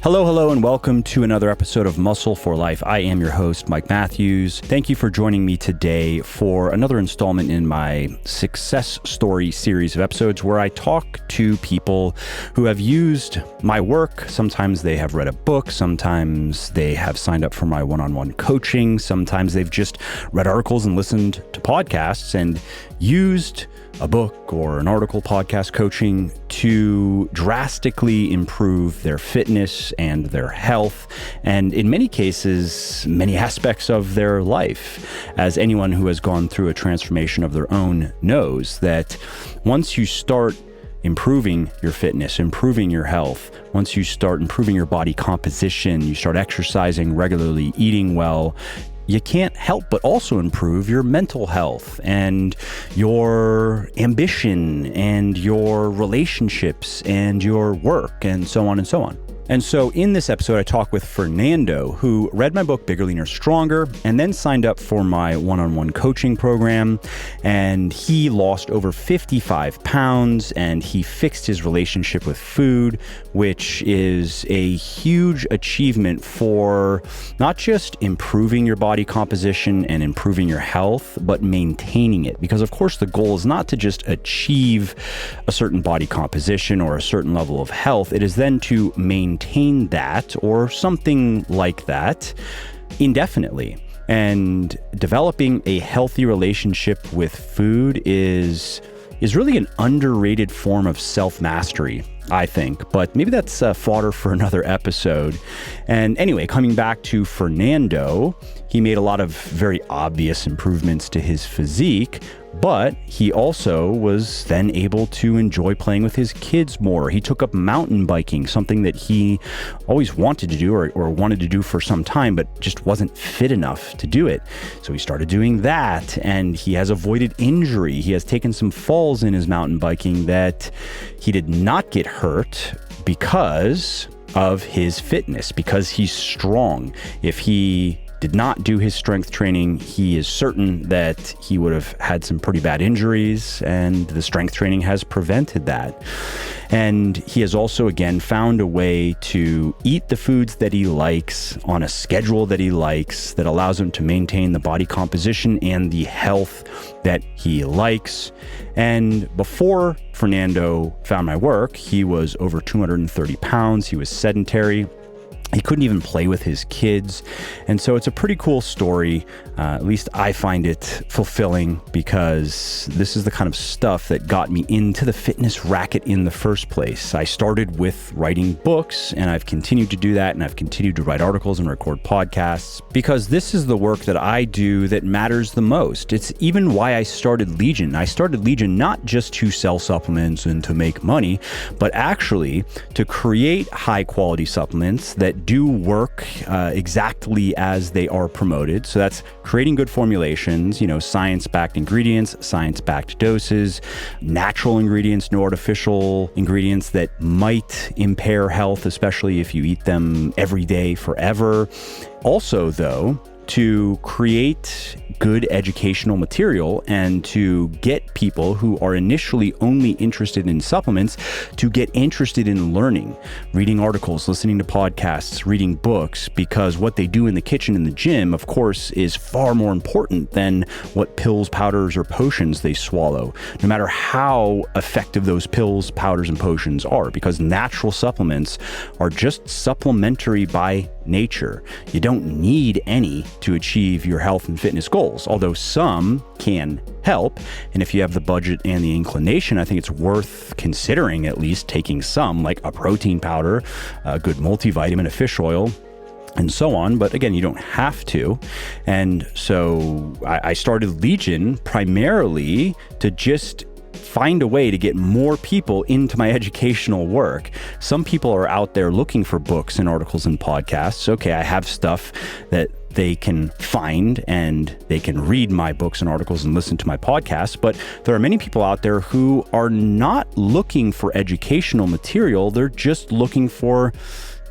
Hello, and welcome to another episode of Muscle for Life. I am your host, Mike Matthews. Thank you for joining me today for another installment in my success story series of episodes where I talk to people who have used my work. Sometimes they have read a book, sometimes they have signed up for my one-on-one coaching, sometimes they've just read articles and listened to podcasts and used a book or an article, podcast, coaching to drastically improve their fitness and their health, and in many cases, many aspects of their life. As anyone who has gone through a transformation of their own knows, that once you start improving your fitness, improving your health, once you start improving your body composition, you start exercising regularly, eating well, you can't help but also improve your mental health and your ambition and your relationships and your work and so on and so on. And so in this episode, I talk with Fernando, who read my book, Bigger, Leaner, Stronger, and then signed up for my one-on-one coaching program. And he lost over 55 pounds and he fixed his relationship with food, which is a huge achievement for not just improving your body composition and improving your health, but maintaining it. Because of course, the goal is not to just achieve a certain body composition or a certain level of health. It is then to maintain that or something like that indefinitely. And developing a healthy relationship with food is really an underrated form of self-mastery, I think, but maybe that's fodder for another episode. And anyway, coming back to Fernando, he made a lot of very obvious improvements to his physique, but he also was then able to enjoy playing with his kids more. He took up mountain biking, something that he always wanted to do or wanted to do for some time, but just wasn't fit enough to do it. So he started doing that, and he has avoided injury. He has taken some falls in his mountain biking that he did not get hurt because of his fitness, because he's strong. If he did not do his strength training, he is certain that he would have had some pretty bad injuries, and the strength training has prevented that. And he has also, again, found a way to eat the foods that he likes on a schedule that he likes that allows him to maintain the body composition and the health that he likes. And before Fernando found my work, he was over 230 pounds. He was sedentary. He couldn't even play with his kids. And so it's a pretty cool story. At least I find it fulfilling, because this is the kind of stuff that got me into the fitness racket in the first place. I started with writing books, and I've continued to do that, and I've continued to write articles and record podcasts, because this is the work that I do that matters the most. It's even why I started Legion. I started Legion not just to sell supplements and to make money, but actually to create high quality supplements that do work exactly as they are promoted. So that's creating good formulations, science-backed ingredients, science-backed doses, natural ingredients, no artificial ingredients that might impair health, especially if you eat them every day forever. Also, though, to create good educational material and to get people who are initially only interested in supplements to get interested in learning, reading articles, listening to podcasts, reading books, because what they do in the kitchen and the gym, of course, is far more important than what pills, powders, or potions they swallow, no matter how effective those pills, powders, and potions are, because natural supplements are just supplementary by nature. You don't need any to achieve your health and fitness goals, although some can help. And if you have the budget and the inclination, I think it's worth considering at least taking some, like a protein powder, a good multivitamin, a fish oil, and so on. But again, you don't have to. And so I started Legion primarily to just find a way to get more people into my educational work. Some people are out there looking for books and articles and podcasts. Okay, I have stuff that they can find and they can read my books and articles and listen to my podcasts. But there are many people out there who are not looking for educational material. They're just looking for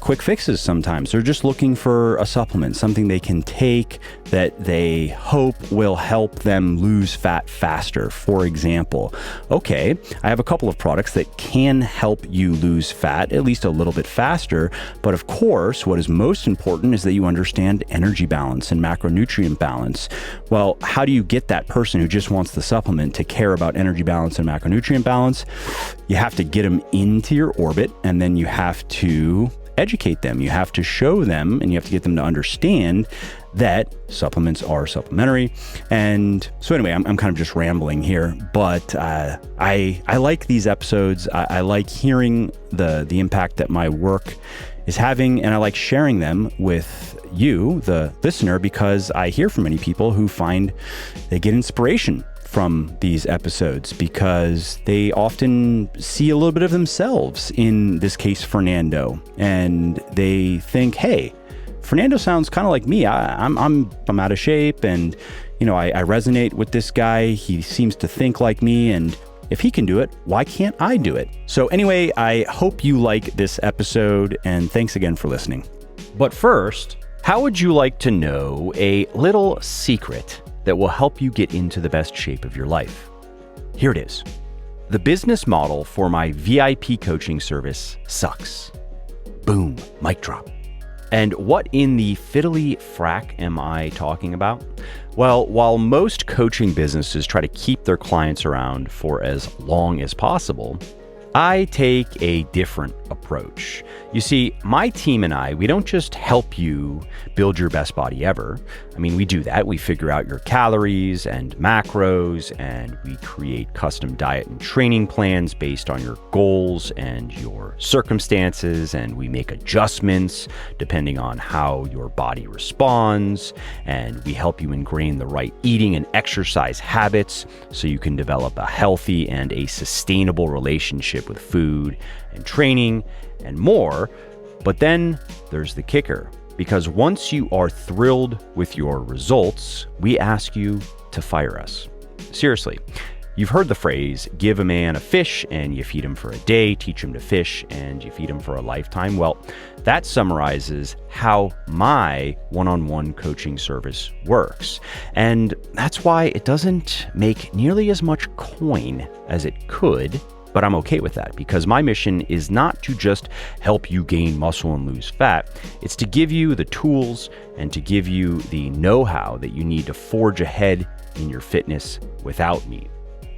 quick fixes sometimes. They're just looking for a supplement, something they can take that they hope will help them lose fat faster. For example, okay, I have a couple of products that can help you lose fat at least a little bit faster. But of course, what is most important is that you understand energy balance and macronutrient balance. Well, how do you get that person who just wants the supplement to care about energy balance and macronutrient balance? You have to get them into your orbit, and then you have to educate them. You have to show them, and you have to get them to understand that supplements are supplementary. And so anyway, I'm kind of just rambling here, but I like these episodes. I like hearing the impact that my work is having, and I like sharing them with you, the listener, because I hear from many people who find they get inspiration from these episodes because they often see a little bit of themselves, in this case, Fernando, and they think, hey, Fernando sounds kind of like me. I'm out of shape, and I resonate with this guy. He seems to think like me, and if he can do it, why can't I do it? So anyway, I hope you like this episode, and thanks again for listening. But first, how would you like to know a little secret that will help you get into the best shape of your life? Here it is. The business model for my VIP coaching service sucks. Boom, mic drop. And what in the fiddly frack am I talking about? Well, while most coaching businesses try to keep their clients around for as long as possible, I take a different approach. You see, my team and I, we don't just help you build your best body ever. I mean, we do that. We figure out your calories and macros, and we create custom diet and training plans based on your goals and your circumstances, and we make adjustments depending on how your body responds, and we help you ingrain the right eating and exercise habits so you can develop a healthy and a sustainable relationship with food and training and more. But then there's the kicker, because once you are thrilled with your results, we ask you to fire us. Seriously, you've heard the phrase, give a man a fish and you feed him for a day, teach him to fish and you feed him for a lifetime. Well, that summarizes how my one-on-one coaching service works. And that's why it doesn't make nearly as much coin as it could. But I'm okay with that, because my mission is not to just help you gain muscle and lose fat. It's to give you the tools and to give you the know-how that you need to forge ahead in your fitness without me.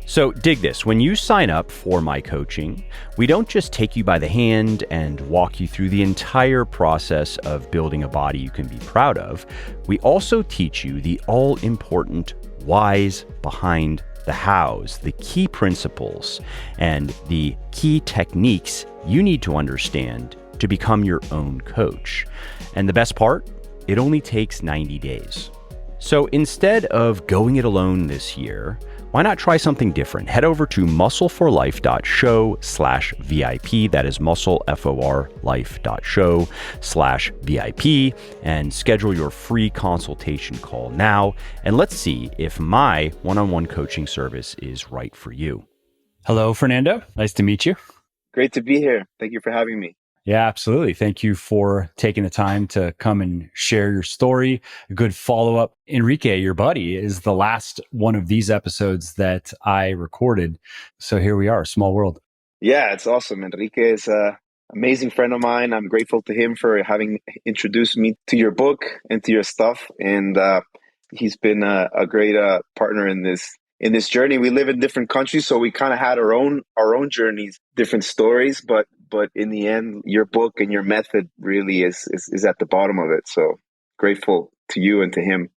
So dig this. When you sign up for my coaching, we don't just take you by the hand and walk you through the entire process of building a body you can be proud of. We also teach you the all-important whys behind the hows, the key principles, and the key techniques you need to understand to become your own coach. And the best part, it only takes 90 days. So instead of going it alone this year, why not try something different? Head over to muscleforlife.show/VIP. That is muscleforlife.show/VIP, and schedule your free consultation call now. And let's see if my one-on-one coaching service is right for you. Hello, Fernando. Nice to meet you. Great to be here. Thank you for having me. Yeah, absolutely. Thank you for taking the time to come and share your story. A good follow-up. Enrique, your buddy, is the last one of these episodes that I recorded. So here we are, small world. Yeah, it's awesome. Enrique is an amazing friend of mine. I'm grateful to him for having introduced me to your book and to your stuff. And he's been a great partner in this journey. We live in different countries, so we kind of had our own journeys, different stories, but in the end, your book and your method really is at the bottom of it. So grateful to you and to him.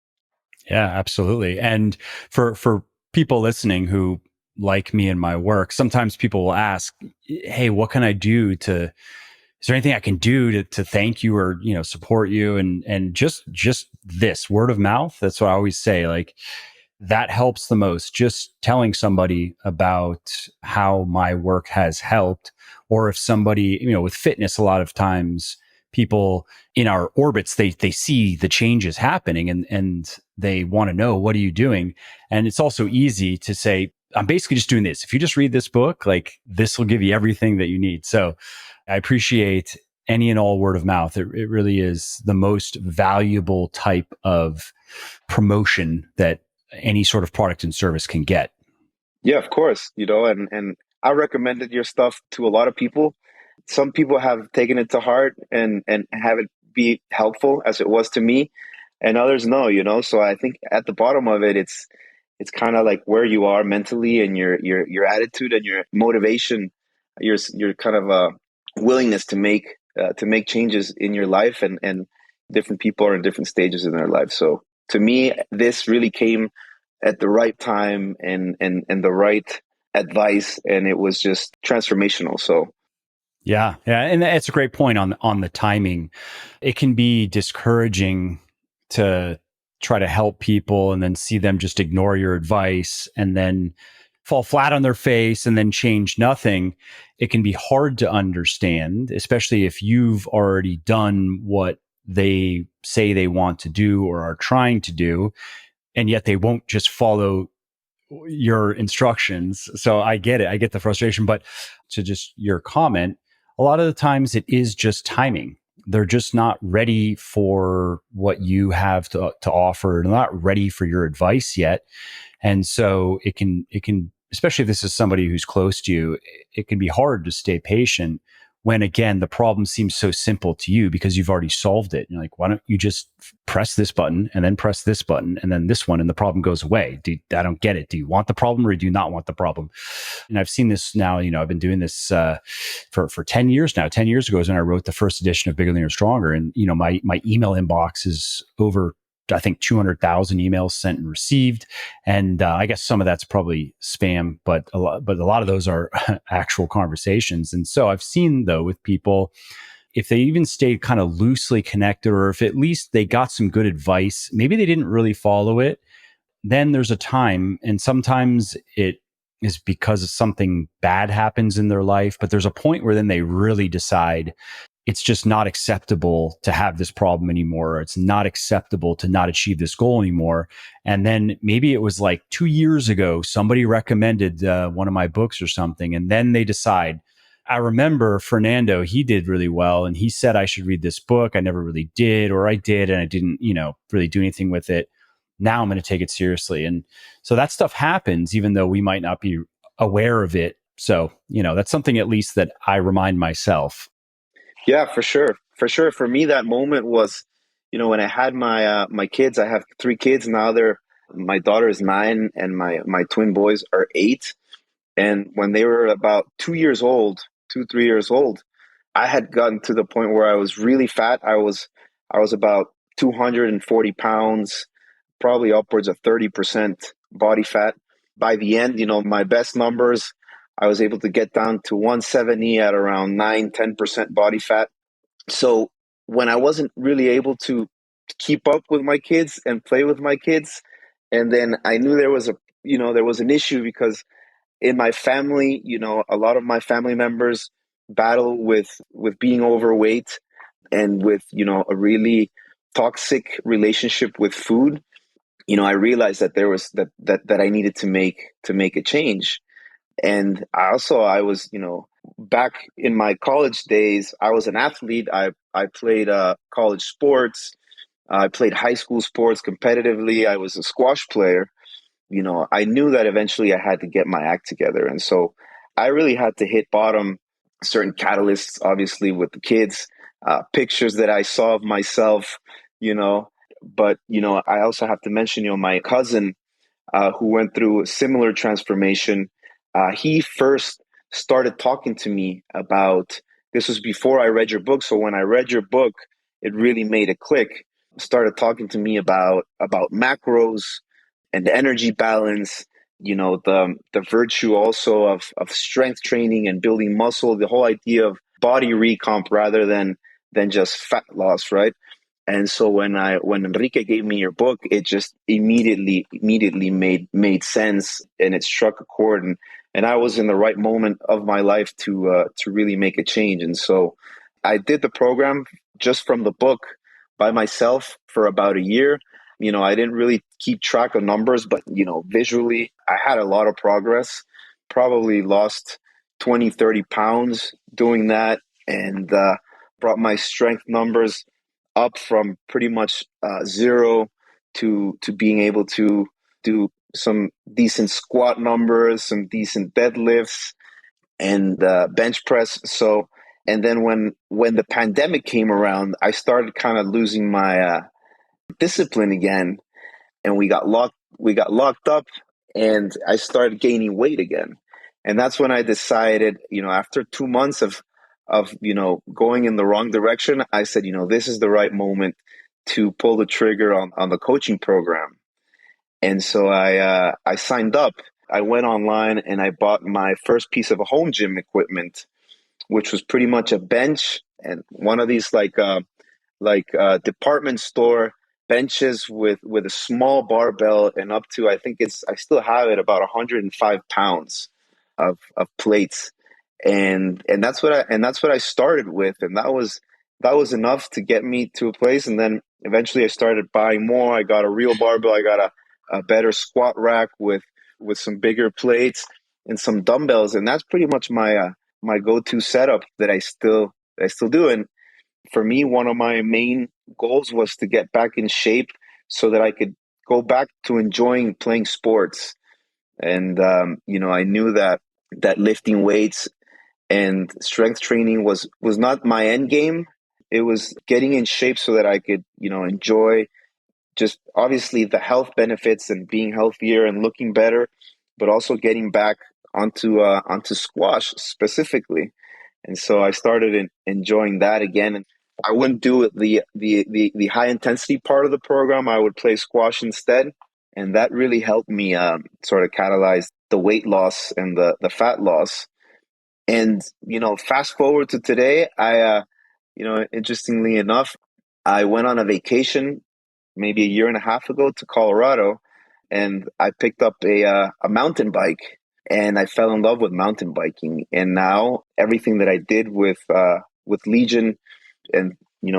Yeah, absolutely. And for people listening who like me and my work, sometimes people will ask, hey, what can I do is there anything I can do to thank you or, support you? And just this word of mouth, that's what I always say, like, that helps the most. Just telling somebody about how my work has helped, or if somebody, with fitness, a lot of times people in our orbits, they see the changes happening and they want to know, what are you doing? And it's also easy to say, I'm basically just doing this. If you just read this book, like, this will give you everything that you need. So I appreciate any and all word of mouth. It really is the most valuable type of promotion that any sort of product and service can get. Yeah, of course, and I recommended your stuff to a lot of people. Some people have taken it to heart and have it be helpful as it was to me, and others no. So I think at the bottom of it, it's kind of like where you are mentally and your attitude and your motivation, your kind of willingness to make changes in your life, and different people are in different stages in their life. So to me, this really came at the right time and the right advice, and it was just transformational. So Yeah, and that's a great point on the timing. It can be discouraging to try to help people and then see them just ignore your advice and then fall flat on their face and then change nothing. It can be hard to understand, especially if you've already done what they say they want to do or are trying to do, and yet they won't just follow your instructions. So I get it. I get the frustration. But to just your comment, a lot of the times it is just timing. They're just not ready for what you have to offer. They're not ready for your advice yet. And so it can, especially if this is somebody who's close to you, it can be hard to stay patient when, again, the problem seems so simple to you because you've already solved it. You're like, why don't you just press this button and then press this button and then this one, and the problem goes away? I don't get it. Do you want the problem or do you not want the problem? And I've seen this now, I've been doing this for 10 years now. 10 years ago is when I wrote the first edition of Bigger, Leaner, Stronger. And, my email inbox is over, I think, 200,000 emails sent and received. And I guess some of that's probably spam, but a lot of those are actual conversations. And so I've seen, though, with people, if they even stayed kind of loosely connected, or if at least they got some good advice, maybe they didn't really follow it, then there's a time, and sometimes it is because something bad happens in their life, but there's a point where then they really decide it's just not acceptable to have this problem anymore. Or it's not acceptable to not achieve this goal anymore. And then maybe it was like 2 years ago, somebody recommended one of my books or something. And then they decide, I remember Fernando, he did really well. And he said I should read this book. I never really did, or I did, and I didn't, really do anything with it. Now I'm going to take it seriously. And so that stuff happens, even though we might not be aware of it. So, that's something at least that I remind myself. yeah, for sure, for sure. For me, that moment was, when I had my kids. I have three kids now. My daughter is 9, and my twin boys are 8. And when they were about 2 years old, 3 years old, I had gotten to the point where I was really fat. I was about 240 pounds, probably upwards of 30% body fat. By the end, my best numbers, I was able to get down to 170 at around 9-10% body fat. So when I wasn't really able to keep up with my kids and play with my kids, and then I knew there was an issue because in my family, a lot of my family members battle with being overweight and with, a really toxic relationship with food. I realized that there was that I needed to make a change. And I was, back in my college days, I was an athlete. I played college sports. I played high school sports competitively. I was a squash player. I knew that eventually I had to get my act together. And so I really had to hit bottom. Certain catalysts, obviously, with the kids, pictures that I saw of myself, you know. But, I also have to mention, my cousin, who went through a similar transformation. He first started talking to me about, this was before I read your book. So when I read your book, it really made a click. Started talking to me about macros and energy balance, the virtue also of strength training and building muscle, the whole idea of body recomp rather than just fat loss, right? And so when Enrique gave me your book, it just immediately made sense, and it struck a chord, and I was in the right moment of my life to really make a change. And so I did the program just from the book by myself for about a year. I didn't really keep track of numbers, but visually I had a lot of progress. Probably lost 20-30 pounds doing that, and brought my strength numbers up from pretty much zero to being able to do some decent squat numbers, some decent deadlifts, and bench press. So, and then when the pandemic came around, I started kind of losing my discipline again, and we got locked up, and I started gaining weight again. And that's when I decided, after 2 months of going in the wrong direction, I said, this is the right moment to pull the trigger on the coaching program. And so I signed up. I went online and I bought my first piece of home gym equipment, which was pretty much a bench and one of these department store benches with a small barbell and up to, I still have it, about 105 pounds of plates. And that's what I started with, and that was enough to get me to a place. And then eventually I started buying more. I got a real barbell. I got a better squat rack with some bigger plates and some dumbbells, and that's pretty much my go-to setup that I still do. And for me, one of my main goals was to get back in shape so that I could go back to enjoying playing sports. And I knew that lifting weights and strength training was not my end game. It was getting in shape so that I could enjoy just obviously the health benefits and being healthier and looking better, but also getting back onto squash specifically. And so I started enjoying that again. And I wouldn't do the high intensity part of the program. I would play squash instead, and that really helped me sort of catalyze the weight loss and the fat loss. And fast forward to today, interestingly enough, I went on a vacation maybe a year and a half ago to Colorado, and I picked up a mountain bike, and I fell in love with mountain biking. And now everything that I did with Legion and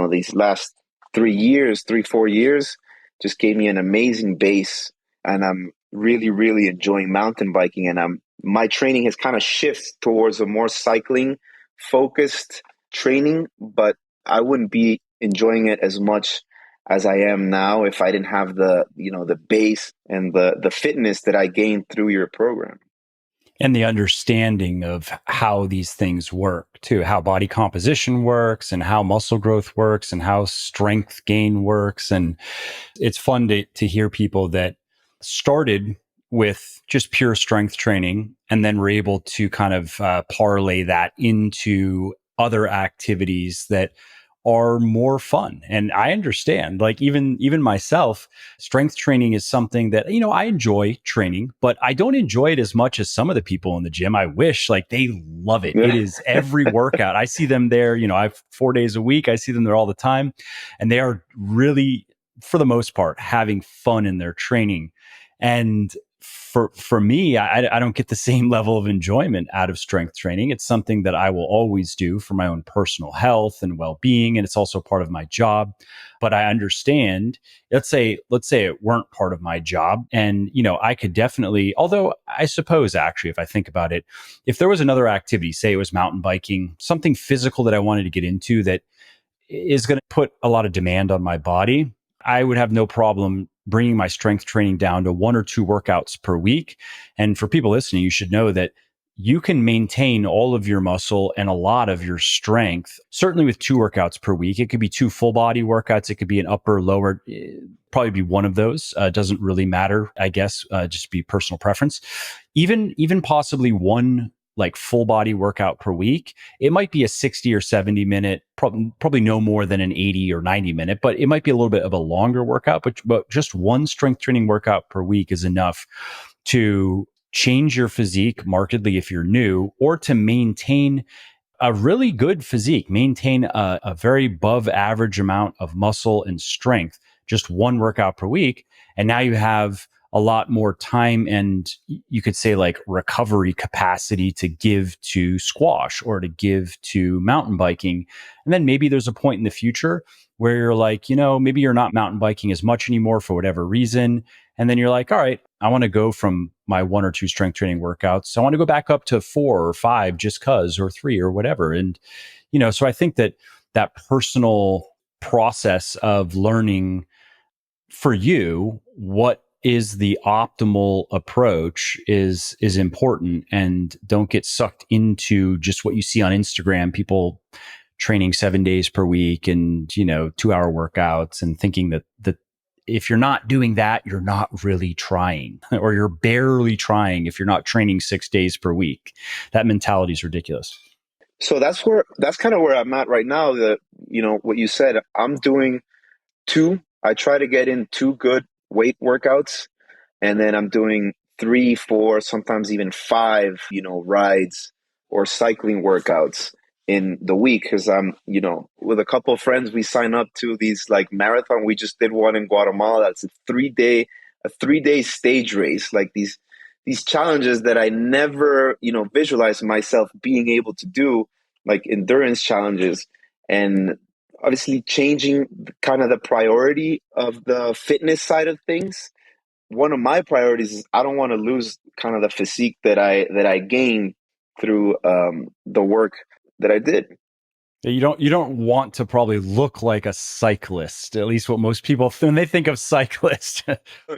these last 3 4 years just gave me an amazing base, and I'm really really enjoying mountain biking. And my training has kind of shifted towards a more cycling focused training, but I wouldn't be enjoying it as much as I am now if I didn't have the base and the fitness that I gained through your program. And the understanding of how these things work too, how body composition works and how muscle growth works and how strength gain works. And it's fun to hear people that started with just pure strength training and then were able to kind of parlay that into other activities that are more fun. And I understand, like even myself, strength training is something that, I enjoy training, but I don't enjoy it as much as some of the people in the gym. I wish, like, they love it. Yeah. It is every workout. I see them there, I have 4 days a week. I see them there all the time, and they are really, for the most part, having fun in their training. And for me, I don't get the same level of enjoyment out of strength training. It's something that I will always do for my own personal health and well-being, and it's also part of my job. But I understand, let's say it weren't part of my job, and I could definitely, although I suppose actually, if I think about it, if there was another activity, say it was mountain biking, something physical that I wanted to get into that is going to put a lot of demand on my body, I would have no problem bringing my strength training down to 1 or 2 workouts per week. And for people listening, you should know that you can maintain all of your muscle and a lot of your strength, certainly with 2 workouts per week. It could be 2 full body workouts. It could be an upper, lower, probably be one of those. Doesn't really matter, I guess, just be personal preference. Even possibly 1 like full body workout per week. It might be a 60 or 70 minute, probably no more than an 80 or 90 minute, but it might be a little bit of a longer workout, but just 1 strength training workout per week is enough to change your physique markedly if you're new, or to maintain a really good physique, maintain a very above average amount of muscle and strength, just 1 workout per week. And now you have a lot more time and, you could say, like, recovery capacity to give to squash or to give to mountain biking. And then maybe there's a point in the future where you're like, maybe you're not mountain biking as much anymore for whatever reason. And then you're like, all right, I want to go from my 1 or 2 strength training workouts. I want to go back up to 4 or 5 just cause, or 3 or whatever. And, so I think that that personal process of learning for you what is the optimal approach is important, and don't get sucked into just what you see on Instagram, people training 7 days per week and 2-hour workouts, and thinking that if you're not doing that, you're not really trying, or you're barely trying if you're not training 6 days per week. That mentality is ridiculous. So that's kind of where I'm at right now. What you said, I'm doing two. I try to get in two good weight workouts, and then I'm doing three, four, sometimes even five, rides or cycling workouts in the week. Because with a couple of friends, we sign up to these like marathon. We just did one in Guatemala. That's a 3-day stage race. Like these challenges that I never, visualized myself being able to do, like endurance challenges. And obviously changing kind of the priority of the fitness side of things. One of my priorities is I don't want to lose kind of the physique that I gained through the work that I did. You don't want to probably look like a cyclist, at least what most people when they think of cyclist.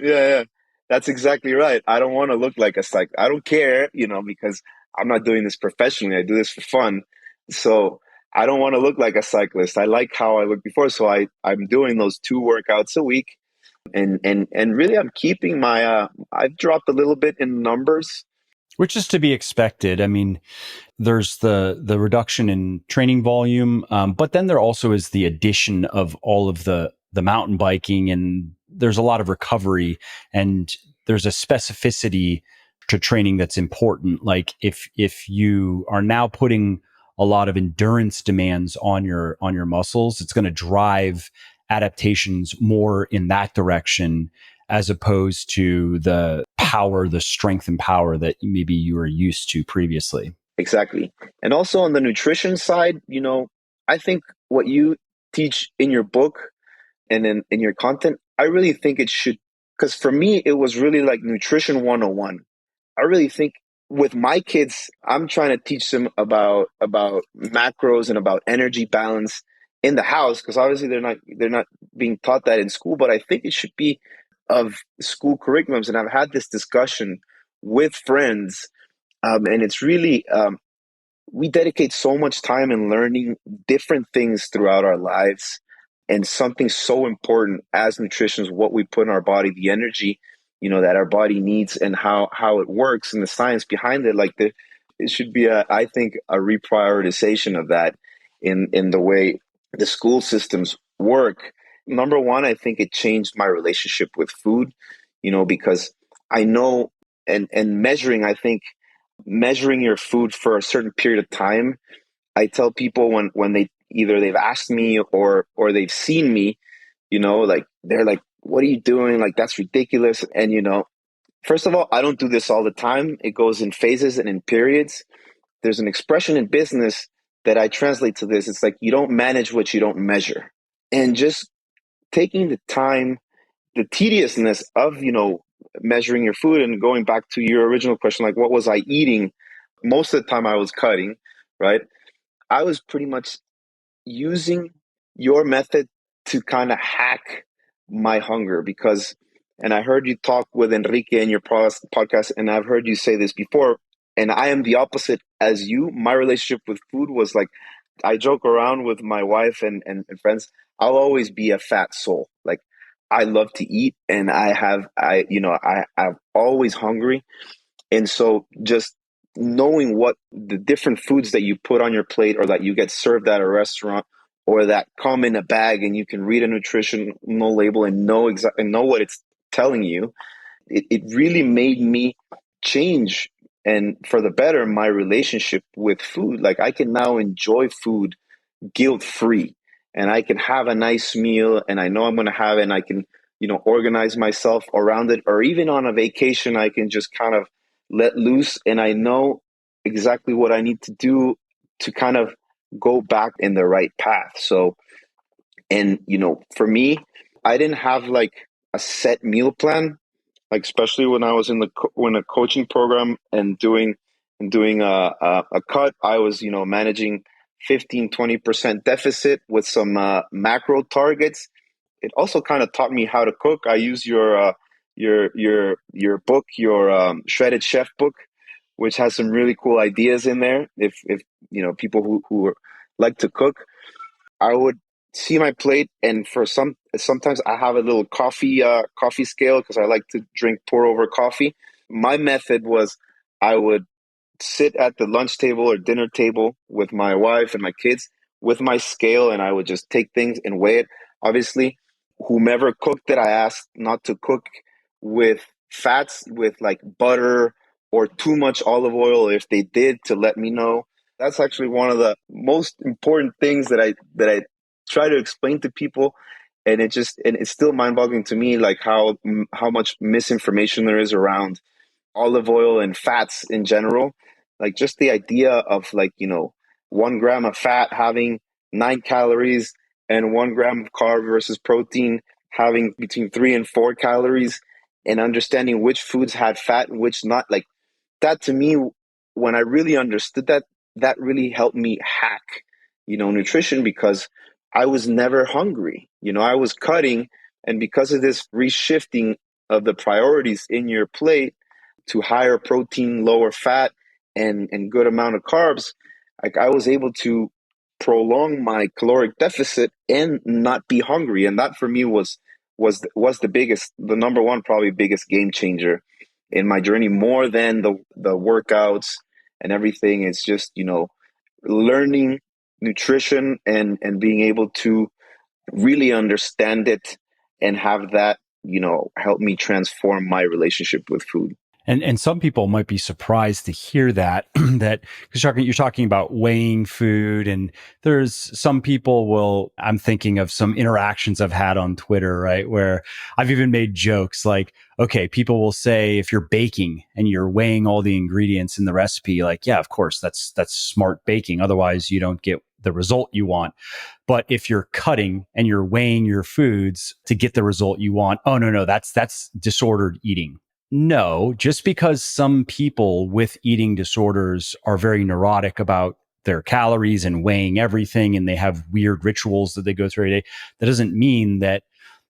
Yeah, that's exactly right. I don't want to look like a psych. I don't care, because I'm not doing this professionally. I do this for fun. So I don't want to look like a cyclist. I like how I looked before. So I'm doing those two workouts a week, and really I'm keeping my I've dropped a little bit in numbers. Which is to be expected. I mean, there's the reduction in training volume, but then there also is the addition of all of the mountain biking, and there's a lot of recovery, and there's a specificity to training that's important. Like if you are now putting a lot of endurance demands on your muscles, it's going to drive adaptations more in that direction, as opposed to the power, the strength and power that maybe you were used to previously. Exactly. And also on the nutrition side, I think what you teach in your book and in your content, I really think it should, because for me, it was really like nutrition 101. I really think with my kids, I'm trying to teach them about macros and about energy balance in the house, because obviously they're not being taught that in school, but I think it should be of school curriculums. And I've had this discussion with friends, and it's really we dedicate so much time in learning different things throughout our lives, and something so important as nutrition is what we put in our body, the energy that our body needs, and how it works, and the science behind it. It should be I think a reprioritization of that in the way the school systems work. Number one, I think it changed my relationship with food, because I know, and measuring, I think measuring your food for a certain period of time. I tell people when they've asked me or they've seen me, like they're like, "What are you doing? Like that's ridiculous." And first of all, I don't do this all the time. It goes in phases and in periods. There's an expression in business that I translate to this. It's like you don't manage what you don't measure. And just taking the time, the tediousness of measuring your food, and going back to your original question, like what was I eating? Most of the time I was cutting, right? I was pretty much using your method to kind of hack my hunger, because, and I heard you talk with Enrique in your podcast, and I've heard you say this before, and I am the opposite as you. My relationship with food was like, I joke around with my wife and friends, I'll always be a fat soul. Like I love to eat, and I'm always hungry. And so just knowing what the different foods that you put on your plate, or that you get served at a restaurant, or that come in a bag and you can read a nutritional label and know what it's telling you, it really made me change, and for the better, my relationship with food. Like I can now enjoy food guilt free, and I can have a nice meal, and I know I'm going to have it, and I can organize myself around it. Or even on a vacation, I can just kind of let loose, and I know exactly what I need to do to kind of go back in the right path. So, and for me, I didn't have like a set meal plan, like especially when I was in when a coaching program and doing a cut. I was managing 15-20% deficit with some macro targets. It also kind of taught me how to cook. I use your book, your Shredded Chef book, which has some really cool ideas in there. If people who like to cook, I would see my plate, and sometimes I have a little coffee scale because I like to drink pour over coffee. My method was I would sit at the lunch table or dinner table with my wife and my kids with my scale, and I would just take things and weigh it. Obviously, whomever cooked it, I asked not to cook with fats, with like butter or too much olive oil. If they did, to let me know. That's actually one of the most important things that I try to explain to people, and it's still mind-boggling to me, like how much misinformation there is around olive oil and fats in general. Like just the idea of 1 gram of fat having 9 calories and 1 gram of carb versus protein having between 3 and 4 calories, and understanding which foods had fat and which not. Like that to me, when I really understood that, that really helped me hack, nutrition, because I was never hungry. I was cutting, and because of this reshifting of the priorities in your plate to higher protein, lower fat, and good amount of carbs, like I was able to prolong my caloric deficit and not be hungry. And that for me was the number one, probably biggest game changer in my journey, more than the workouts and everything. It's just, learning nutrition and being able to really understand it and have that, help me transform my relationship with food. And some people might be surprised to hear that that because you're talking about weighing food, and there's some people will. I'm thinking of some interactions I've had on Twitter, right, where I've even made jokes like, okay, people will say if you're baking and you're weighing all the ingredients in the recipe, like, yeah, of course, that's smart baking. Otherwise, you don't get the result you want. But if you're cutting and you're weighing your foods to get the result you want, oh no, that's disordered eating. No, just because some people with eating disorders are very neurotic about their calories and weighing everything, and they have weird rituals that they go through every day, that doesn't mean that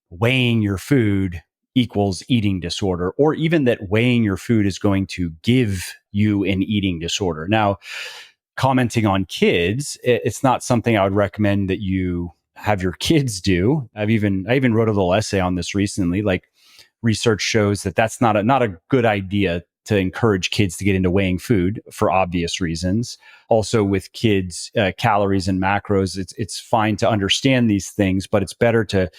weighing your food equals eating disorder, or even that weighing your food is going to give you an eating disorder. Now, commenting on kids, it's not something I would recommend that you have your kids do. I even wrote a little essay on this recently. Like, research shows that that's not a good idea to encourage kids to get into weighing food for obvious reasons. Also, with kids, calories and macros, it's fine to understand these things, but it's better to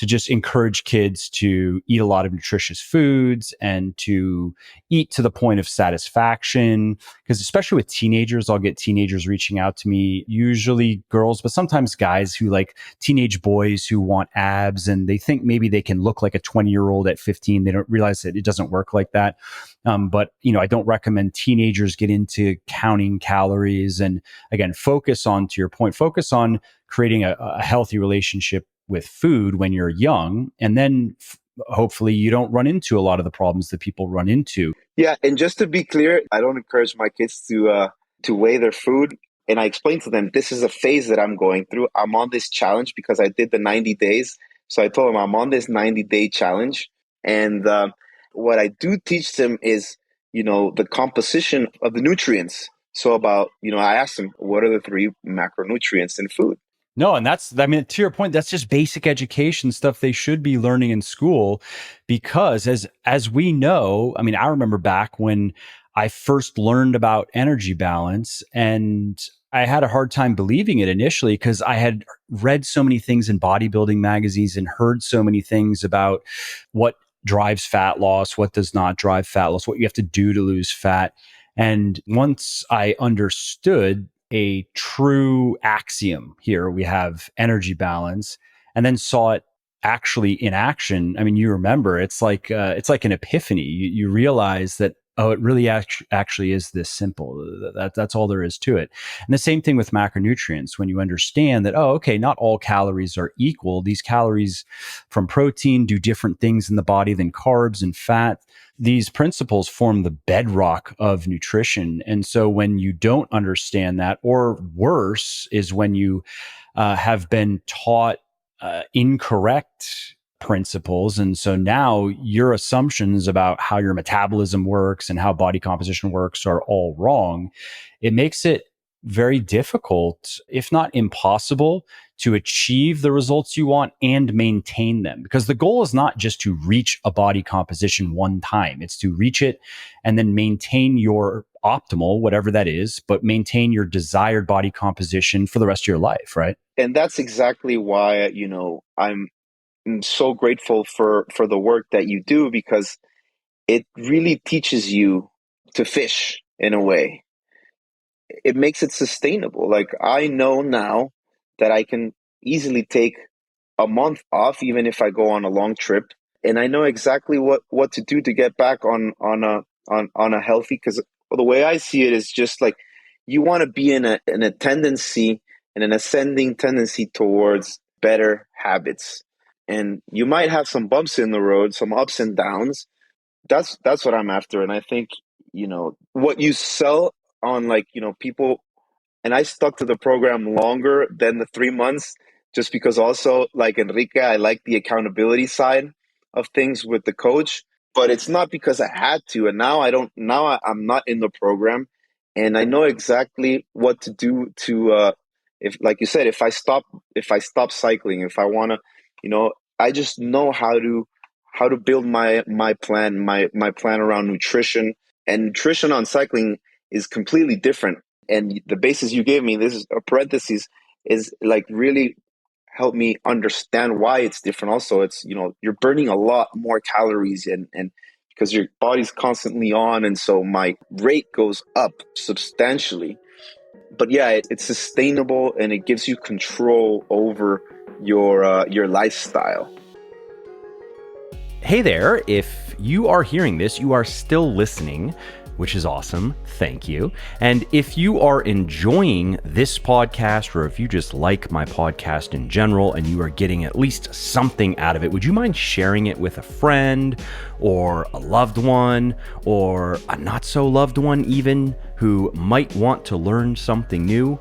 just encourage kids to eat a lot of nutritious foods and to eat to the point of satisfaction. Because especially with teenagers, I'll get teenagers reaching out to me, usually girls, but sometimes guys who like teenage boys who want abs, and they think maybe they can look like a 20-year-old at 15. They don't realize that it doesn't work like that. But I don't recommend teenagers get into counting calories. And again, to your point, focus on creating a healthy relationship with food when you're young, and then hopefully you don't run into a lot of the problems that people run into. Yeah, and just to be clear, I don't encourage my kids to weigh their food. And I explain to them, this is a phase that I'm going through. I'm on this challenge because I did the 90 days. So I told them I'm on this 90-day challenge. And what I do teach them is, the composition of the nutrients. So I asked them, what are the 3 macronutrients in food? No, and to your point, that's just basic education stuff they should be learning in school, because as we know, I remember back when I first learned about energy balance, and I had a hard time believing it initially because I had read so many things in bodybuilding magazines and heard so many things about what drives fat loss, what does not drive fat loss, what you have to do to lose fat. And once I understood a true axiom here, we have energy balance, and then saw it actually in action. You remember, it's like an epiphany. You realize that, oh, it really actually is this simple. That's all there is to it. And the same thing with macronutrients. When you understand that, oh, okay, not all calories are equal. These calories from protein do different things in the body than carbs and fat. These principles form the bedrock of nutrition. And so when you don't understand that, or worse, is when you have been taught incorrect principles. And so now your assumptions about how your metabolism works and how body composition works are all wrong. It makes it very difficult, if not impossible, to achieve the results you want and maintain them. Because the goal is not just to reach a body composition one time, it's to reach it and then maintain your optimal, whatever that is, but maintain your desired body composition for the rest of your life, right? And that's exactly why, I'm so grateful for the work that you do, because it really teaches you to fish in a way. It makes it sustainable. Like, I know now that I can easily take a month off, even if I go on a long trip, and I know exactly what to do to get back on a healthy. Because the way I see it is just like, you want to be in a tendency, in an ascending tendency towards better habits, and you might have some bumps in the road, some ups and downs. That's what I'm after. And I think, what you sell on, like, people, and I stuck to the program longer than the 3 months, just because also, like Enrique, I like the accountability side of things with the coach, but it's not because I had to. And now I don't, now I'm not in the program, and I know exactly what to do to, if, like you said, if I stop cycling, if I want to, I just know how to build my plan, my plan around nutrition. And nutrition on cycling is completely different. And the basis you gave me, this is a parenthesis, is like really helped me understand why it's different. Also, it's, you're burning a lot more calories, and because your body's constantly on, and so my rate goes up substantially. But yeah, it's sustainable, and it gives you control over your lifestyle. Hey there, if you are hearing this, you are still listening, which is awesome. Thank you. And if you are enjoying this podcast, or if you just like my podcast in general and you are getting at least something out of it, would you mind sharing it with a friend or a loved one or a not so loved one even, who might want to learn something new?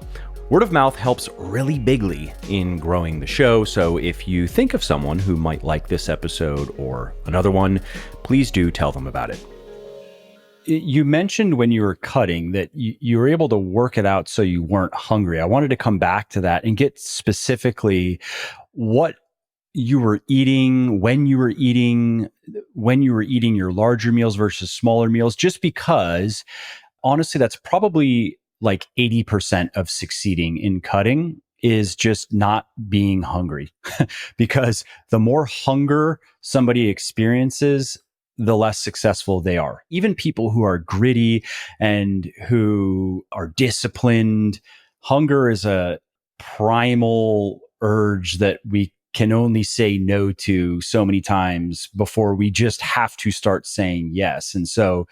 Word of mouth helps really bigly in growing the show, so if you think of someone who might like this episode or another one, please do tell them about it. You mentioned when you were cutting that you were able to work it out so you weren't hungry. I wanted to come back to that and get specifically what you were eating, when you were eating your larger meals versus smaller meals, just because honestly, that's probably like 80% of succeeding in cutting is just not being hungry. Because the more hunger somebody experiences, the less successful they are. Even people who are gritty and who are disciplined, hunger is a primal urge that we can only say no to so many times before we just have to start saying yes. And so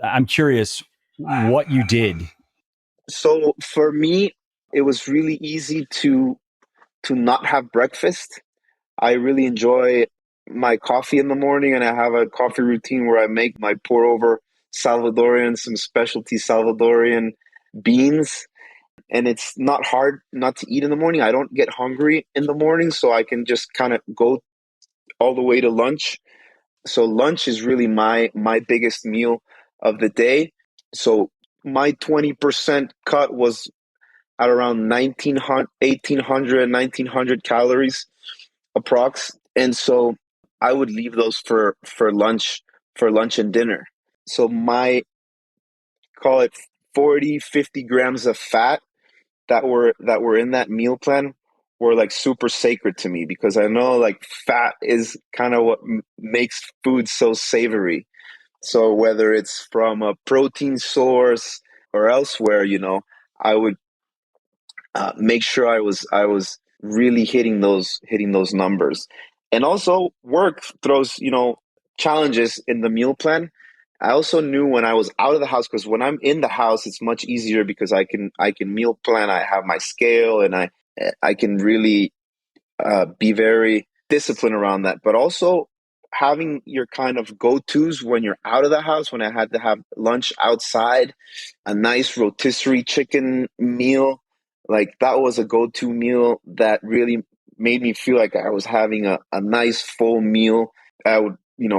I'm curious what you did. So for me, it was really easy to not have breakfast. I really enjoy my coffee in the morning, and I have a coffee routine where I make my pour over Salvadorian, some specialty Salvadorian beans. And it's not hard not to eat in the morning. I don't get hungry in the morning, so I can just kind of go all the way to lunch. So lunch is really my biggest meal of the day. So my 20% cut was at around 1900, 1800, 1900 calories approx. And so I would leave those for lunch and dinner. So my, call it 40, 50 grams of fat that were in that meal plan were like super sacred to me, because I know like fat is kind of what makes food so savory. So whether it's from a protein source or elsewhere, I would make sure I was really hitting those numbers. And also, work throws challenges in the meal plan, I also knew when I was out of the house, because when I'm in the house, it's much easier because I can meal plan. I have my scale, and I can really be very disciplined around that. But also having your kind of go tos when you're out of the house. When I had to have lunch outside, a nice rotisserie chicken meal, like that was a go to meal that really made me feel like I was having a nice full meal. I would,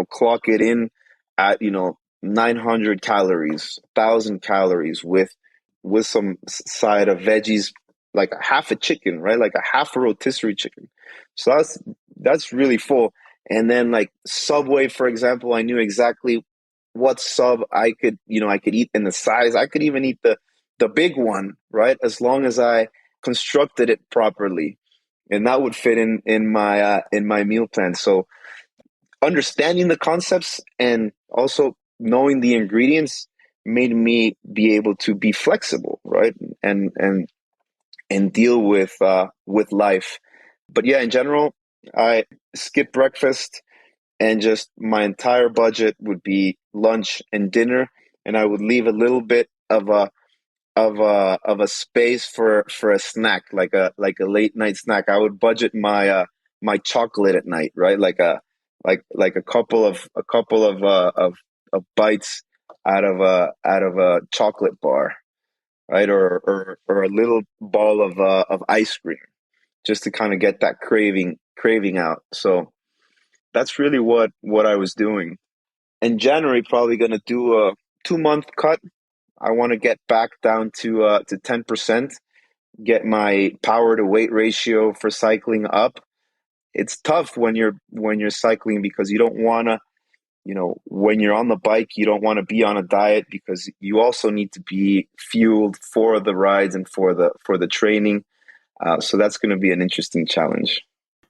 clock it in at, 900 calories, 1,000 calories with some side of veggies, like a half a chicken, right? Like a half a rotisserie chicken. So that's really full. And then like Subway, for example, I knew exactly what sub I could eat in the size. I could even eat the big one, right? As long as I constructed it properly. And that would fit in my meal plan. So understanding the concepts and also knowing the ingredients made me be able to be flexible, right? And deal with life. But yeah, in general, I skip breakfast, and just my entire budget would be lunch and dinner, and I would leave a little bit of a space for a snack, like a late night snack. I would budget my chocolate at night, right? Like a couple of bites out of a chocolate bar, right? Or a little ball of ice cream, just to kind of get that craving out. So that's really what I was doing. In January, probably going to do a 2 month cut. I want to get back down to 10%, get my power to weight ratio for cycling up. It's tough when you're cycling, because you don't want to, when you're on the bike, you don't want to be on a diet, because you also need to be fueled for the rides and for the training. So that's going to be an interesting challenge.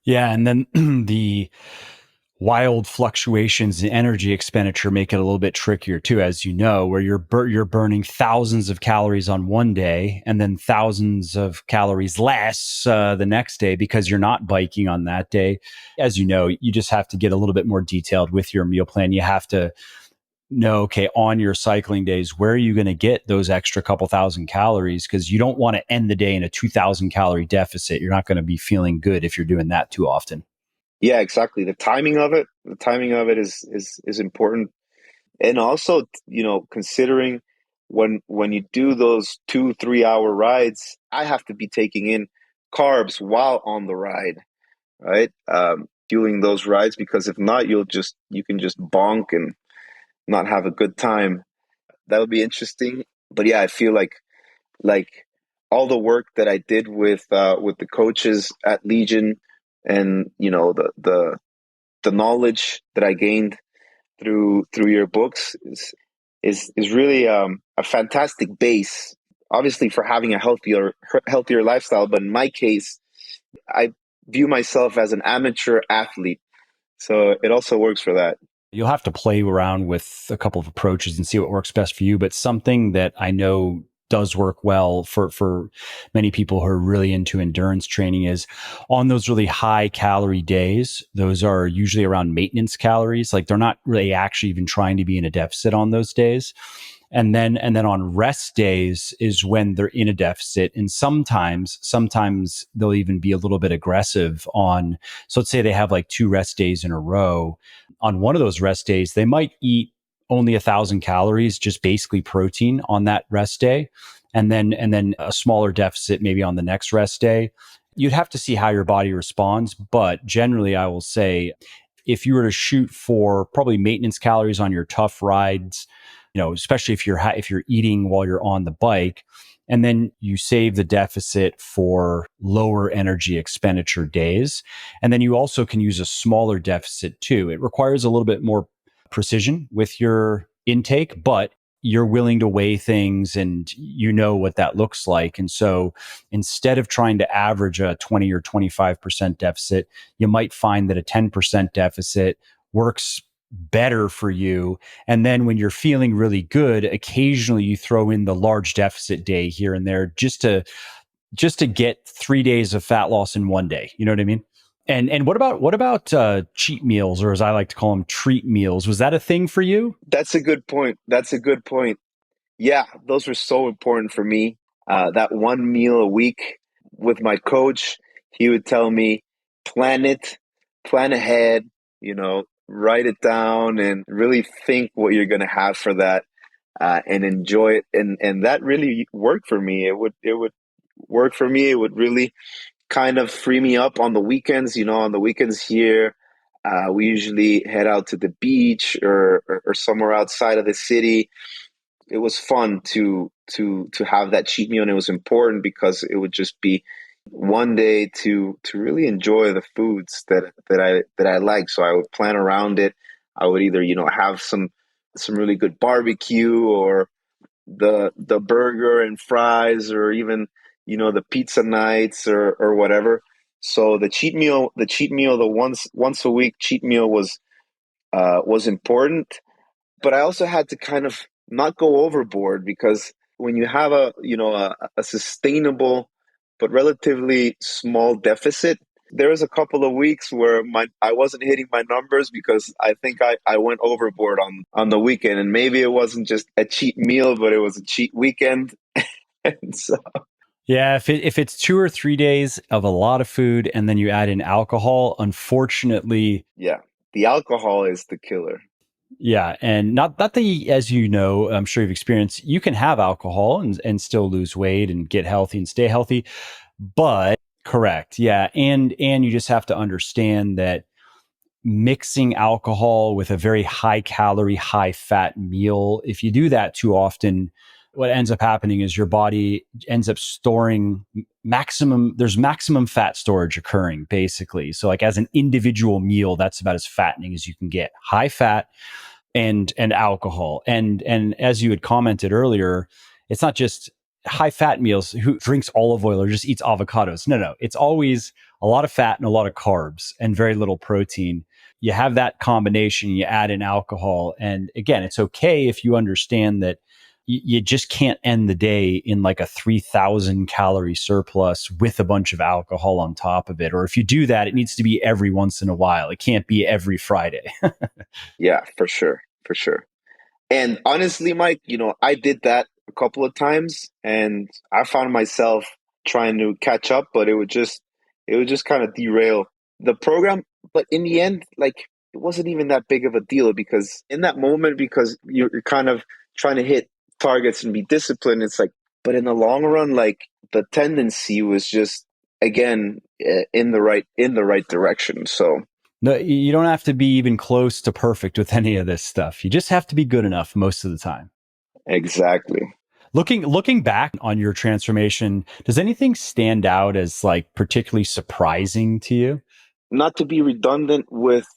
Yeah. And then the wild fluctuations in energy expenditure make it a little bit trickier too, as you know, where you're burning thousands of calories on one day and then thousands of calories less the next day because you're not biking on that day. As you know, you just have to get a little bit more detailed with your meal plan. You have to know, okay, on your cycling days, where are you going to get those extra couple thousand calories? Because you don't want to end the day in a 2,000 calorie deficit. You're not going to be feeling good if you're doing that too often. Yeah, exactly. The timing of it is important. And also, considering when you do those 2 3 hour rides, I have to be taking in carbs while on the ride, right? Fueling those rides, because if not, you can just bonk and not have a good time. That'll be interesting. But yeah, I feel like all the work that I did with the coaches at Legion, and the knowledge that I gained through your books is really a fantastic base, obviously, for having a healthier lifestyle. But in my case, I view myself as an amateur athlete, so it also works for that. You'll have to play around with a couple of approaches and see what works best for you. But something that I know does work well for many people who are really into endurance training is on those really high calorie days. Those are usually around maintenance calories. Like they're not really actually even trying to be in a deficit on those days. And then on rest days is when they're in a deficit. And sometimes they'll even be a little bit aggressive on, so let's say they have like 2 rest days in a row. On one of those rest days, they might eat only 1,000 calories, just basically protein on that rest day. And then a smaller deficit maybe on the next rest day. You'd have to see how your body responds. But generally, I will say if you were to shoot for probably maintenance calories on your tough rides, especially if you're eating while you're on the bike, and then you save the deficit for lower energy expenditure days. And then you also can use a smaller deficit too. It requires a little bit more precision with your intake, but you're willing to weigh things and you know what that looks like. And so instead of trying to average a 20 or 25% deficit, you might find that a 10% deficit works better for you. And then when you're feeling really good, occasionally you throw in the large deficit day here and there just to get 3 days of fat loss in one day. You know what I mean? And what about cheat meals, or as I like to call them, treat meals? Was that a thing for you? That's a good point. That's a good point. Yeah, those were so important for me. That one meal a week with my coach, he would tell me, plan it, plan ahead, write it down and really think what you're going to have for that, and enjoy it. And that really worked for me. It would work for me. It would really kind of free me up on the weekends. On the weekends here, we usually head out to the beach or somewhere outside of the city. It was fun to have that cheat meal, and it was important because it would just be one day to really enjoy the foods that I like. So I would plan around it. I would either have some really good barbecue, or the burger and fries, or even the pizza nights, or whatever. So the cheat meal, the once a week cheat meal was important, but I also had to kind of not go overboard, because when you have a sustainable but relatively small deficit, there was a couple of weeks where my I wasn't hitting my numbers because I think I went overboard on the weekend, and maybe it wasn't just a cheat meal, but it was a cheat weekend. And so Yeah, if it's 2 or 3 days of a lot of food and then you add in alcohol, unfortunately, yeah, the alcohol is the killer. yeah, and not that as you know, I'm sure you've experienced, you can have alcohol and still lose weight and get healthy and stay healthy, but correct, yeah, and you just have to understand that mixing alcohol with a very high calorie, high fat meal, if you do that too often, what ends up happening is your body ends up storing there's maximum fat storage occurring basically. So like as an individual meal, that's about as fattening as you can get. High fat and alcohol. And as you had commented earlier, it's not just high fat meals. Who drinks olive oil or just eats avocados? No, no. It's always a lot of fat and a lot of carbs and very little protein. You have that combination, you add in alcohol. And again, it's okay if you understand that you just can't end the day in like a 3,000 calorie surplus with a bunch of alcohol on top of it. Or if you do that, it needs to be every once in a while. It can't be every Friday. Yeah, for sure, for sure. And honestly, Mike, I did that a couple of times, and I found myself trying to catch up, but it would just kind of derail the program. But in the end, like, it wasn't even that big of a deal, because in that moment, because you're kind of trying to hit targets and be disciplined, it's like, but in the long run, like, the tendency was just, again, in the right direction. So No, you don't have to be even close to perfect with any of this stuff. You just have to be good enough most of the time. exactly. Looking back on your transformation, does anything stand out as like particularly surprising to you? Not to be redundant with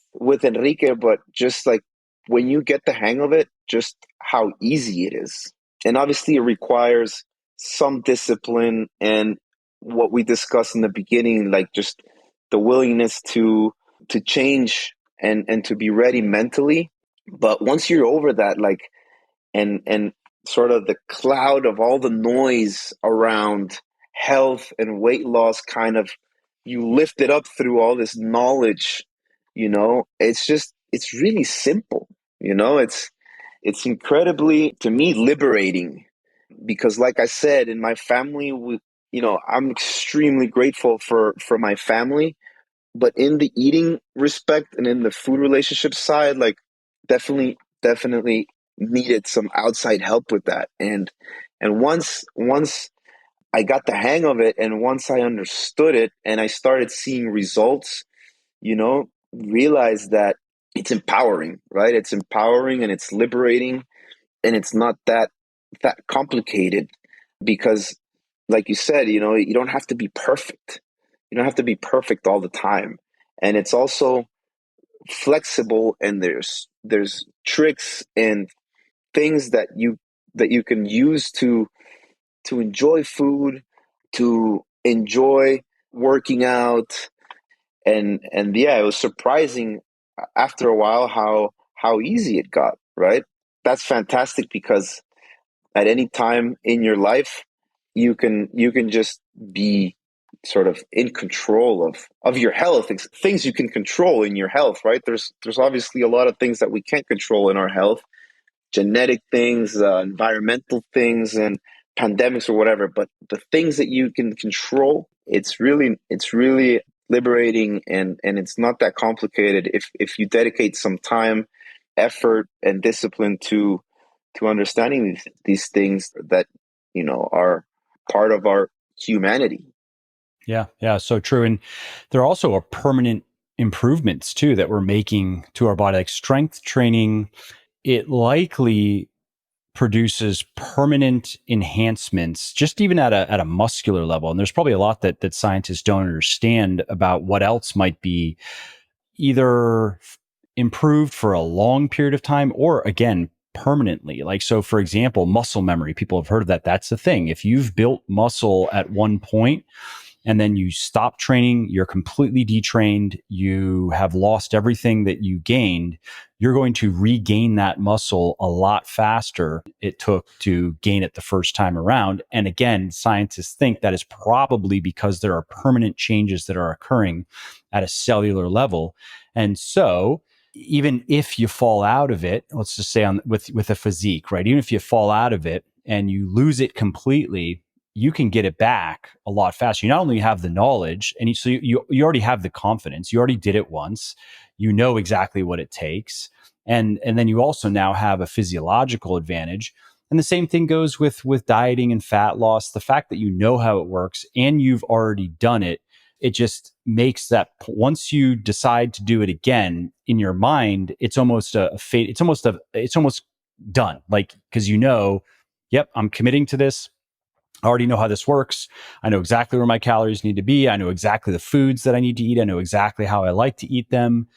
Enrique, but just like, when you get the hang of it, just how easy it is. And obviously it requires some discipline, and what we discussed in the beginning, like, just the willingness to change, and to be ready mentally. But once you're over that, like, and sort of the cloud of all the noise around health and weight loss, kind of, you lift it up through all this knowledge. It's really simple. It's incredibly, to me, liberating, because, like I said, in my family, I'm extremely grateful for my family, but in the eating respect and in the food relationship side, like, definitely needed some outside help with that. And once I got the hang of it, and once I understood it and I started seeing results, realize that it's empowering, right? It's empowering, and it's liberating, and it's not that complicated, because, like you said, you don't have to be perfect. You don't have to be perfect all the time. And it's also flexible, and there's tricks and things that you can use to enjoy food, to enjoy working out. And yeah, it was surprising after a while how easy it got, right? That's fantastic, because at any time in your life, you can just be sort of in control of your health, things you can control in your health, right? There's obviously a lot of things that we can't control in our health, genetic things, environmental things, and pandemics or whatever. But the things that you can control, it's really liberating, and it's not that complicated if you dedicate some time, effort, and discipline to understanding these things that are part of our humanity. Yeah, yeah, so true. And there are also a permanent improvements too that we're making to our body, like strength training. It likely produces permanent enhancements, just even at a muscular level. And there's probably a lot that scientists don't understand about what else might be either improved for a long period of time or again permanently. Like, so for example, muscle memory, people have heard of that. That's the thing. If you've built muscle at one point and then you stop training, you're completely detrained, you have lost everything that you gained, you're going to regain that muscle a lot faster it took to gain it the first time around. And again, scientists think that is probably because there are permanent changes that are occurring at a cellular level. And so even if you fall out of it, let's just say with a physique, right? Even if you fall out of it and you lose it completely, you can get it back a lot faster. You not only have the knowledge, and you already have the confidence. You already did it once. You know exactly what it takes, and then you also now have a physiological advantage. And the same thing goes with dieting and fat loss. The fact that you know how it works and you've already done it, it just makes that once you decide to do it again in your mind, it's almost a fate. It's almost done. Like, because yep, I'm committing to this. I already know how this works. I know exactly where my calories need to be. I know exactly the foods that I need to eat. I know exactly how I like to eat them.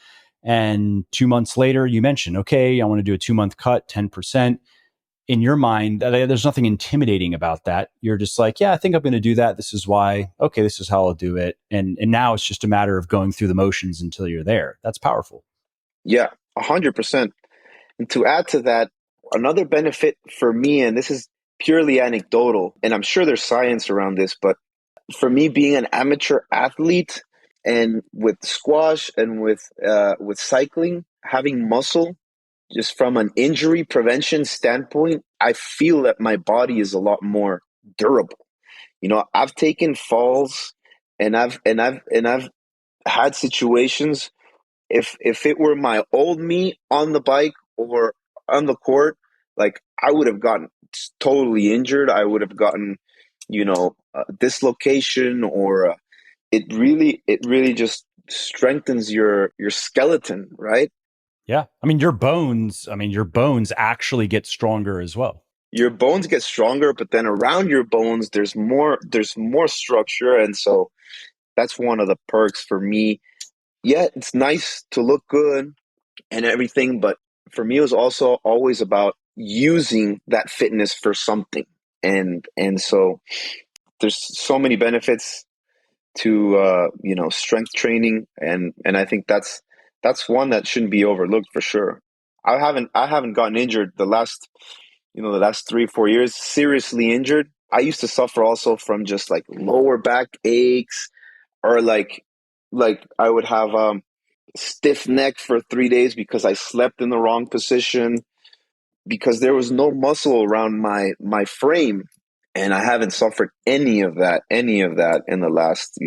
And 2 months later, you mentioned, okay, I want to do a 2-month cut, 10%. In your mind, there's nothing intimidating about that. You're just like, yeah, I think I'm going to do that. This is why. Okay, this is how I'll do it. And now it's just a matter of going through the motions until you're there. That's powerful. Yeah, 100%. And to add to that, another benefit for me, and this is purely anecdotal, and I'm sure there's science around this, but for me, being an amateur athlete and with squash and with cycling, having muscle, just from an injury prevention standpoint, I feel that my body is a lot more durable. I've taken falls, and I've had situations. If it were my old me on the bike or on the court, like I would have gotten totally injured. I would have gotten, a dislocation, or it really just strengthens your skeleton, right? Yeah. Your bones actually get stronger as well. Your bones get stronger, but then around your bones, there's more structure, and so that's one of the perks for me. Yeah, it's nice to look good and everything, but for me, it was also always about using that fitness for something, and so there's so many benefits to strength training, and I think that's one that shouldn't be overlooked for sure. I haven't gotten injured the last 3 4 years, seriously injured. I used to suffer also from just like lower back aches, or like I would have stiff neck for 3 days because I slept in the wrong position, because there was no muscle around my frame, and I haven't suffered any of that in the last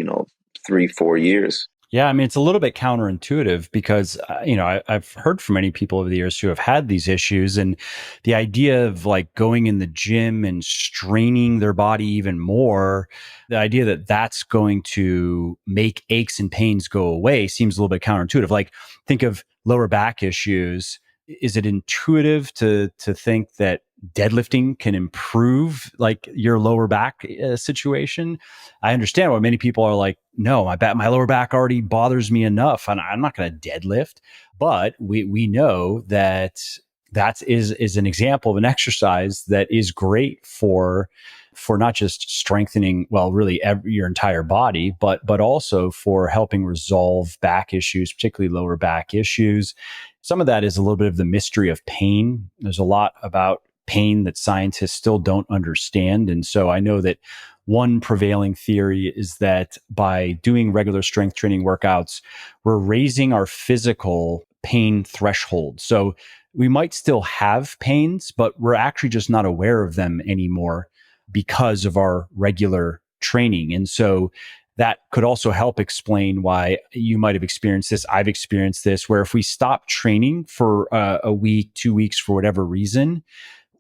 3 4 years. Yeah, it's a little bit counterintuitive because I've heard from many people over the years who have had these issues, and the idea of like going in the gym and straining their body even more, the idea that that's going to make aches and pains go away seems a little bit counterintuitive. Like, think of lower back issues. Is it intuitive to think that deadlifting can improve like your lower back situation? I understand why many people are like, no, my lower back already bothers me enough, and I'm not going to deadlift. But we know that that is an example of an exercise that is great for not just strengthening, well, really your entire body, but also for helping resolve back issues, particularly lower back issues. Some of that is a little bit of the mystery of pain. There's a lot about pain that scientists still don't understand. And so I know that one prevailing theory is that by doing regular strength training workouts, we're raising our physical pain threshold. So we might still have pains, but we're actually just not aware of them anymore because of our regular training. And so that could also help explain why you might have experienced this. I've experienced this, where if we stop training for a week, 2 weeks, for whatever reason,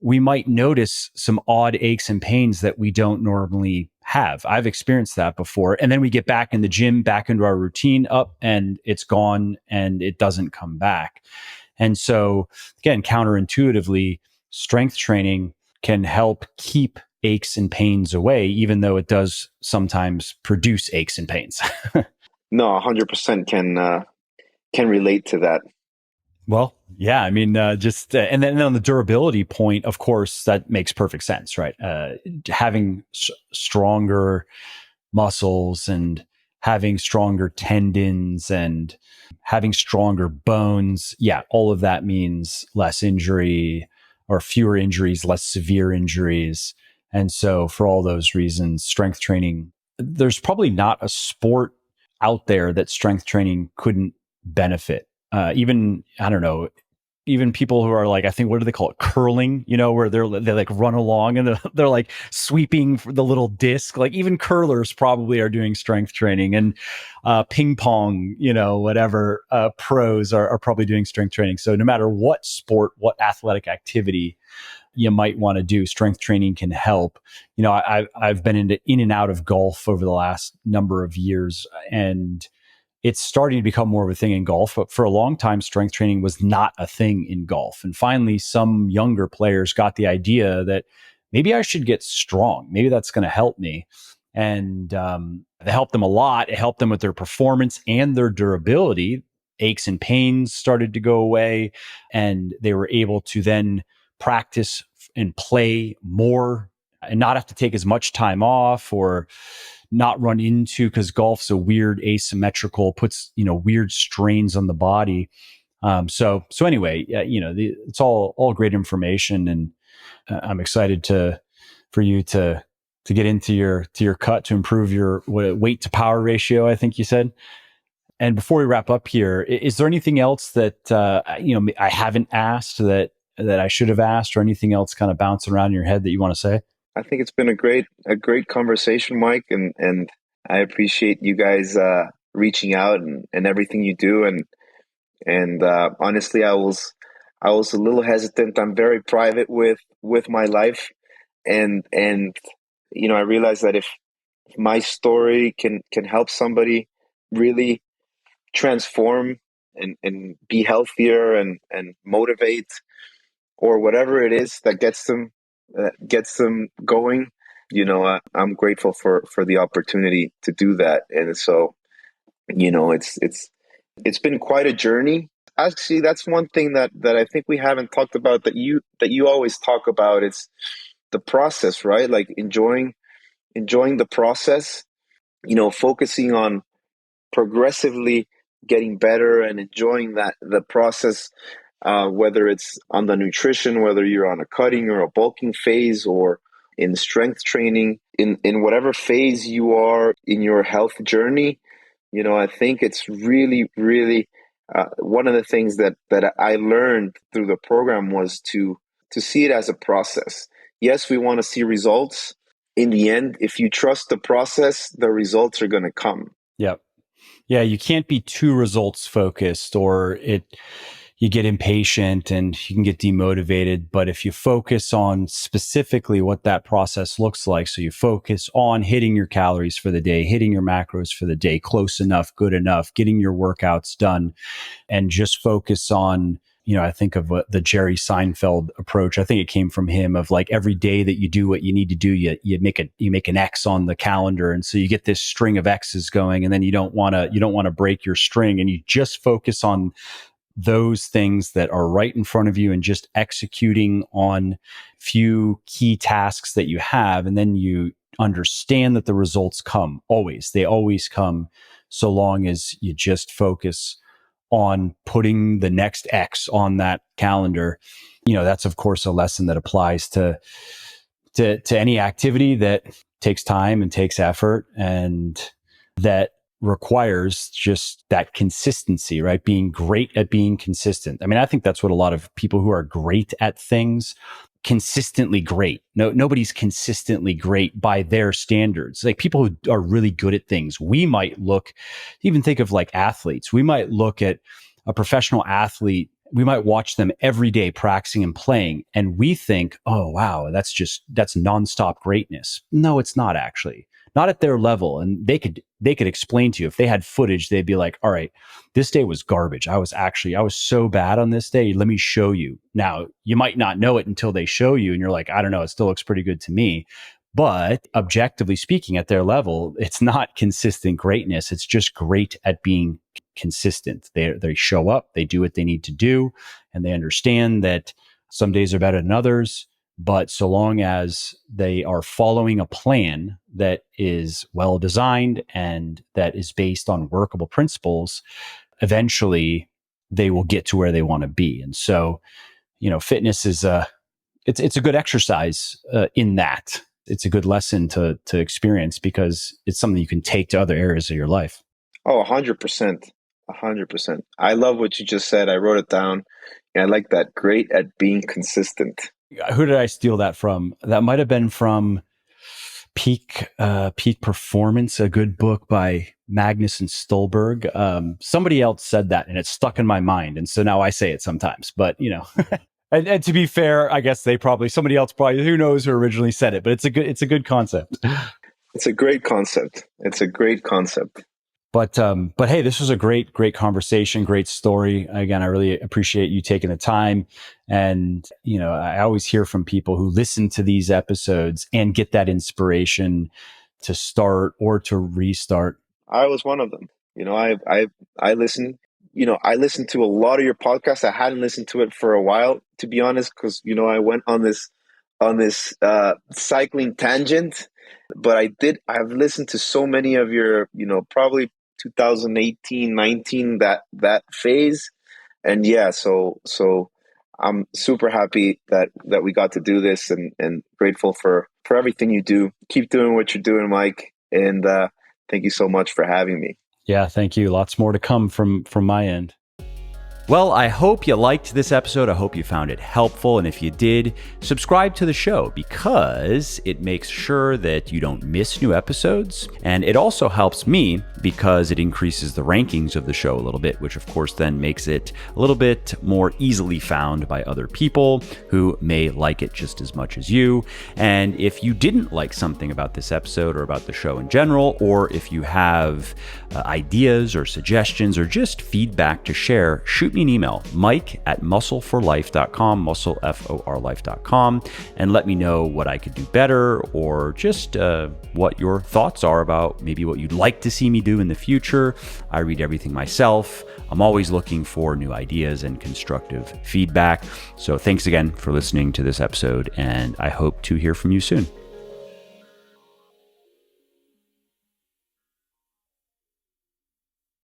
we might notice some odd aches and pains that we don't normally have. I've experienced that before. And then we get back in the gym, back into our routine, up, and it's gone and it doesn't come back. And so, again, counterintuitively, strength training can help keep aches and pains away, even though it does sometimes produce aches and pains. No, 100% can relate to that. Well, yeah, I mean, and then on the durability point, of course, that makes perfect sense, right? Having stronger muscles and having stronger tendons and having stronger bones. Yeah, all of that means less injury or fewer injuries, less severe injuries. And so for all those reasons, strength training, there's probably not a sport out there that strength training couldn't benefit. Even, I don't know, even people who are like, I think, what do they call it? Curling, where they like run along and they're like sweeping the little disc. Like even curlers probably are doing strength training, and ping pong, whatever, pros are probably doing strength training. So no matter what sport, what athletic activity you might want to do, strength training can help. I've been in and out of golf over the last number of years, and it's starting to become more of a thing in golf. But for a long time, strength training was not a thing in golf. And finally, some younger players got the idea that maybe I should get strong. Maybe that's going to help me. And it helped them a lot. It helped them with their performance and their durability. Aches and pains started to go away, and they were able to then practice and play more and not have to take as much time off or not run into, because golf's a weird asymmetrical, puts weird strains on the body. So anyway, it's all great information, and I'm excited for you to get into your cut to improve your weight to power ratio, I think you said. And before we wrap up here, is there anything else that I haven't asked that I should have asked, or anything else kind of bouncing around in your head that you want to say? I think it's been a great conversation, Mike, and I appreciate you guys reaching out and everything you do. And honestly, I was a little hesitant. I'm very private with my life, and I realized that if my story can help somebody really transform and be healthier and motivate, or whatever it is that gets them going, I'm grateful for the opportunity to do that. And so, it's been quite a journey. Actually, that's one thing that I think we haven't talked about, that you always talk about. It's the process, right? Like enjoying the process, focusing on progressively getting better and enjoying the process, whether it's on the nutrition, whether you're on a cutting or a bulking phase, or in strength training, in whatever phase you are in your health journey. I think it's really, really one of the things that I learned through the program was to see it as a process. Yes, we want to see results. In the end, if you trust the process, the results are going to come. Yep. Yeah, you can't be too results focused, or you get impatient and you can get demotivated. But if you focus on specifically what that process looks like, so you focus on hitting your calories for the day, hitting your macros for the day, close enough, good enough, getting your workouts done, and just focus on, I think of the Jerry Seinfeld approach. I think it came from him, of like every day that you do what you need to do, you make an X on the calendar. And so you get this string of X's going, and then you don't want to break your string, and you just focus on those things that are right in front of you and just executing on few key tasks that you have. And then you understand that the results come always. They always come, so long as you just focus on putting the next X on that calendar. That's of course a lesson that applies to any activity that takes time and takes effort, and that requires just that consistency, right? Being great at being consistent. I mean, I think that's what a lot of people who are great at things, consistently great. Nobody's consistently great by their standards. Like people who are really good at things, we might look, even think of like athletes. We might look at a professional athlete. We might watch them every day practicing and playing, and we think, oh, wow, that's nonstop greatness. No, it's not actually. Not at their level. And they could explain to you, if they had footage, they'd be like, all right, this day was garbage. I was so bad on this day. Let me show you. Now, you might not know it until they show you, and you're like, I don't know, it still looks pretty good to me. But objectively speaking, at their level, it's not consistent greatness. It's just great at being consistent. They show up, they do what they need to do, and they understand that some days are better than others. But so long as they are following a plan that is well designed and that is based on workable principles, eventually they will get to where they want to be. And so, fitness is it's a good exercise in that. It's a good lesson to experience, because it's something you can take to other areas of your life. Oh, 100%. 100%. I love what you just said. I wrote it down. And I like that. Great at being consistent. Who did I steal that from? That might have been from Peak Performance, a good book by Magnus and Stolberg. Somebody else said that, and it stuck in my mind. And so now I say it sometimes, but and to be fair, I guess somebody else who knows who originally said it, but it's a good concept. It's a great concept. It's a great concept. But hey, this was a great conversation, great story. Again, I really appreciate you taking the time. And, I always hear from people who listen to these episodes and get that inspiration to start or to restart. I was one of them. I listen. I listened to a lot of your podcasts. I hadn't listened to it for a while, to be honest, because I went on this cycling tangent. But I've listened to so many of your, probably 2018, 19, that phase. And yeah, so I'm super happy that we got to do this, and grateful for everything you do. Keep doing what you're doing, Mike. And thank you so much for having me. Yeah, thank you. Lots more to come from my end. Well, I hope you liked this episode. I hope you found it helpful. And if you did, subscribe to the show, because it makes sure that you don't miss new episodes. And it also helps me because it increases the rankings of the show a little bit, which of course then makes it a little bit more easily found by other people who may like it just as much as you. And if you didn't like something about this episode or about the show in general, or if you have ideas or suggestions or just feedback to share, shoot me an email, mike@muscleforlife.com, muscleforlife.com, and let me know what I could do better, or just what your thoughts are about maybe what you'd like to see me do in the future. I read everything myself. I'm always looking for new ideas and constructive feedback. So thanks again for listening to this episode, and I hope to hear from you soon.